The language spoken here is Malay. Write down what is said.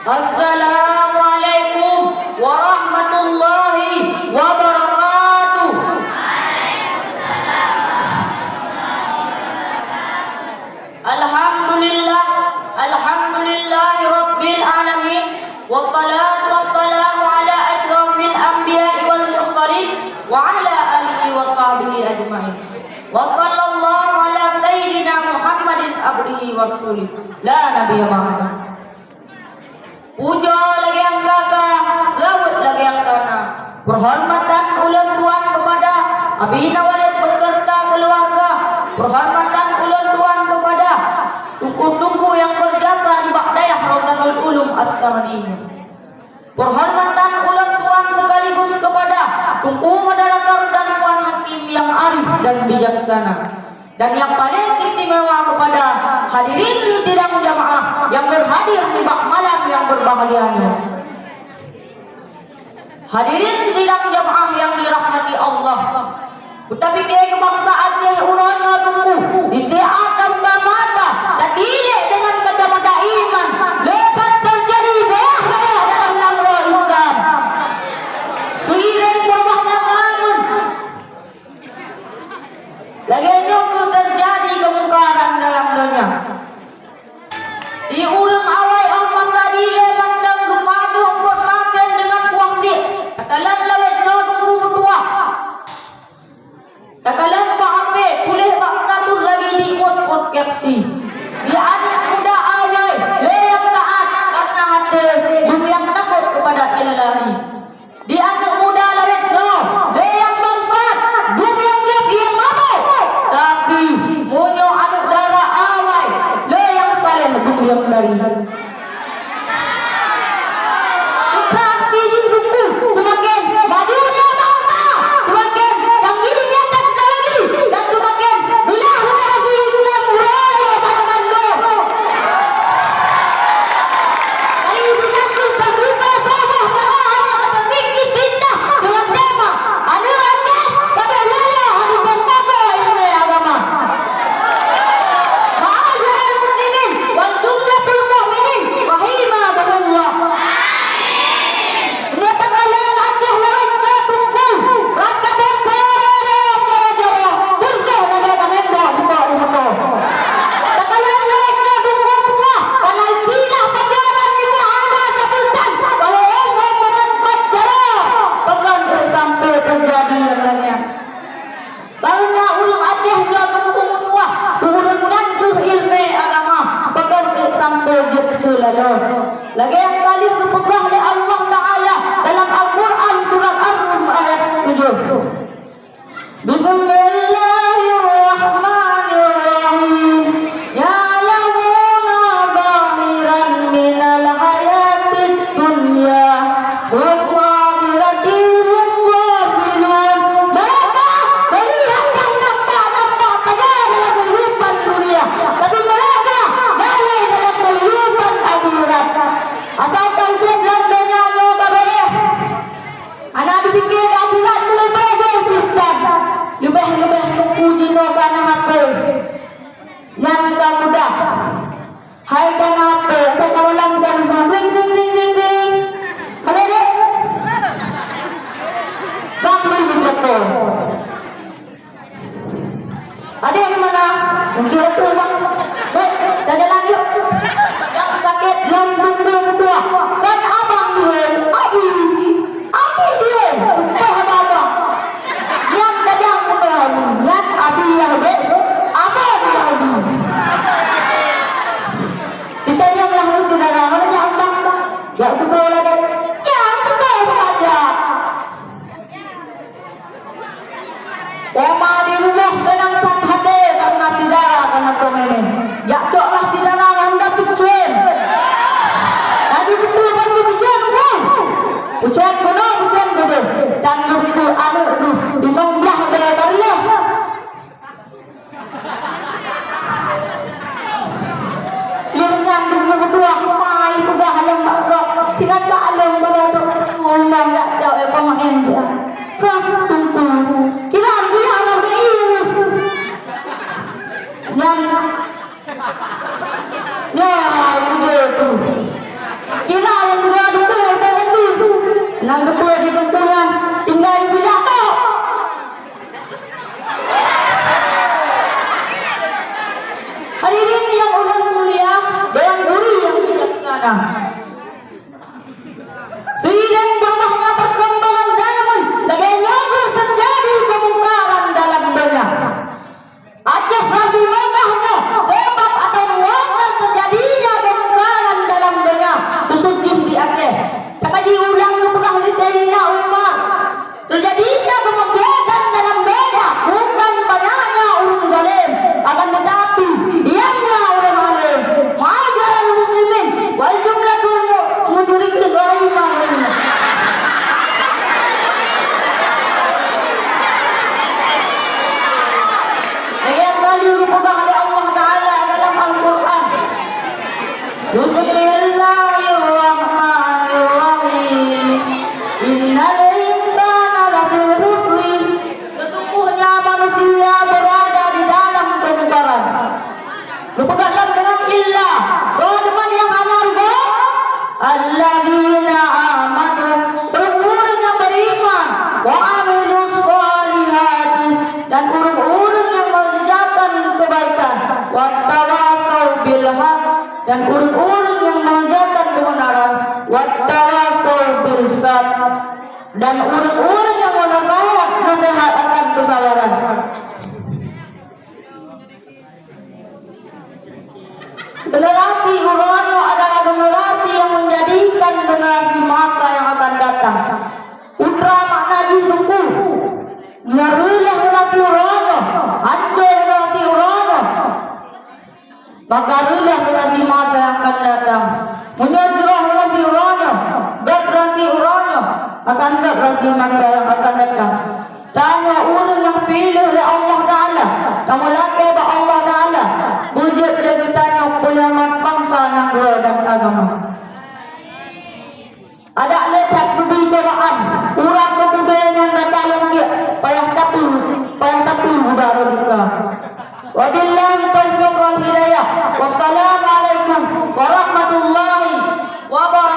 Assalamualaikum warahmatullahi wabarakatuh. Alhamdulillah, alhamdulillahi rabbil alamin. Wassalatu wassalamu ala asyrafil anbiya'i wal mursalin wa ala alihi wa sahbihi ajma'in. Wa sallallahu ala sayyidina Muhammadin abdihi wa rasulih la nabiyya ba'da. Puja lagi yang gagah, selawat lagi yang kana. Perhormatan ulun tuan kepada abina walid beserta keluarga. Perhormatan ulun tuan kepada tungku-tungku yang berjasa di Ba'dayah Rawdatul Ulum As-Samadiyah. Perhormatan ulun tuan sekaligus kepada tungku moderator dan tuan hakim yang arif dan bijaksana. Dan yang paling istimewa kepada hadirin sidang jamaah yang berhadir di malam yang berbahagia ini. Hadirin sidang jamaah yang dirahmati Allah. Tetapi bangsa Aceh urangnya tunggu disiapkan mata dan tidak dengan kacamata iman lepas terjadi goyah dalam nama Islam. Seiring berubahnya zaman lagi nyongku terjadi kemungkaran dalam dunia. Di urang awal Ahmad tadi lepandang gemadu angkot makan dengan kuah dik. Takalan lawet no tunggu berdua. Takalan pak ambil pulih pak katus lagi di kot kapsi. Di anak muda awal yang taat karena hati yang takut kepada Ilahi. Di anak muda lawet no yang bangsat yang dia yang mabuk. Tapi munyo anak darah awal yang saleh yang dari. Praktis itu semakin majunya bangsa, semakin canggihnya teknologi, dan semakin belah generasi Islam raya dan mandor. Kali ini aku terbuka semua hanya terpikir indah dengan tema ada Aceh, tapi raya ada berbagai ilmu agama. Ma'asyiral muslimin wal jumlatul mu'minin rahimahumullah. Ini takalan Aceh lawan tunggu rasa berpara Jawa bersih lagi kami bawa takalan lawan tunggu semua kalau tidak pacaran juga ada sebutan kalau orang memanfaat Jawa pegang sampai terjadi yang lainnya. Karena ulung Aceh dia tunggu tua turunkan ke ilmu agama pegang sampai betul lalu. Lagi yang kali kepegang oleh Allah Ta'ala dalam Al-Quran surah Ar-Rum ayat 7. Bismillahirrahmanirrahim. Ya'lamuna zahiran minal hayatid dunya wa akhirathum ghafilun. Mereka melihat yang nampak saja dalam kehidupan dunia, tapi mereka lalai dalam kehidupan akhirat. Asalkan dia dalam dunia no kabeh. Anak dipikir akhirat lebih berpisah. Lebih puji no kana HP. Nyata mudah. Hai kana HP, saya kawalan dan ring ring ring ring ring. Halo dek. Bang begitu. Ada yang mana? Mungkin itu bang. Dek, jalan yuk. Yang sakit lambung berdua. Kan abang dia, abi dia. Apa? Yang dadang berani, yang abi yang dek, abang yang abi. Ditanya belah saudara, mana yang abang? Ya betul lagi. Ya betul saja. Oma di rumah sedang tak hadir karena saudara karena komen. Ya doklah saudara anda pucun. Tadi betul kan pucun kan? Pucun kuno. Dan itu anak itu dimembah dari Allah. Yang nyambung Bismillahirrahmanirrahim. Innal insana lafi khusr. Sesungguhnya manusia berada di dalam kemungkaran. Berpegang dengan illah. Teman yang amarga. Alladzina amanu, orang-orang yang beriman, wa amilus sholihati, dan orang-orang yang mengerjakan kebaikan, wa tawasau bil haq, dan orang-orang yang mengerjakan kebenaran, wa tawasau bil sabr, dan orang-orang yang menasihat akan kesabaran. Generasi urano adalah generasi yang menjadikan generasi masa yang akan datang. Putra makna disungguh, nyarilah generasi urano, hancur generasi urano. Bagarilah generasi masa yang akan datang. Menyerah generasi urano, generasi urano akan generasi masa yang akan datang. Tanya orang yang pilih oleh Allah Ta'ala, kamu laki oleh Allah Ta'ala, wujud lagi tanya ulama bangsa yang dan agama. Ada letak kebicaraan, orang kemudian datang dia, payah tapi udara kita. Wabillahi taufiq wal hidayah. Wassalamualaikum warahmatullahi wabarakatuh.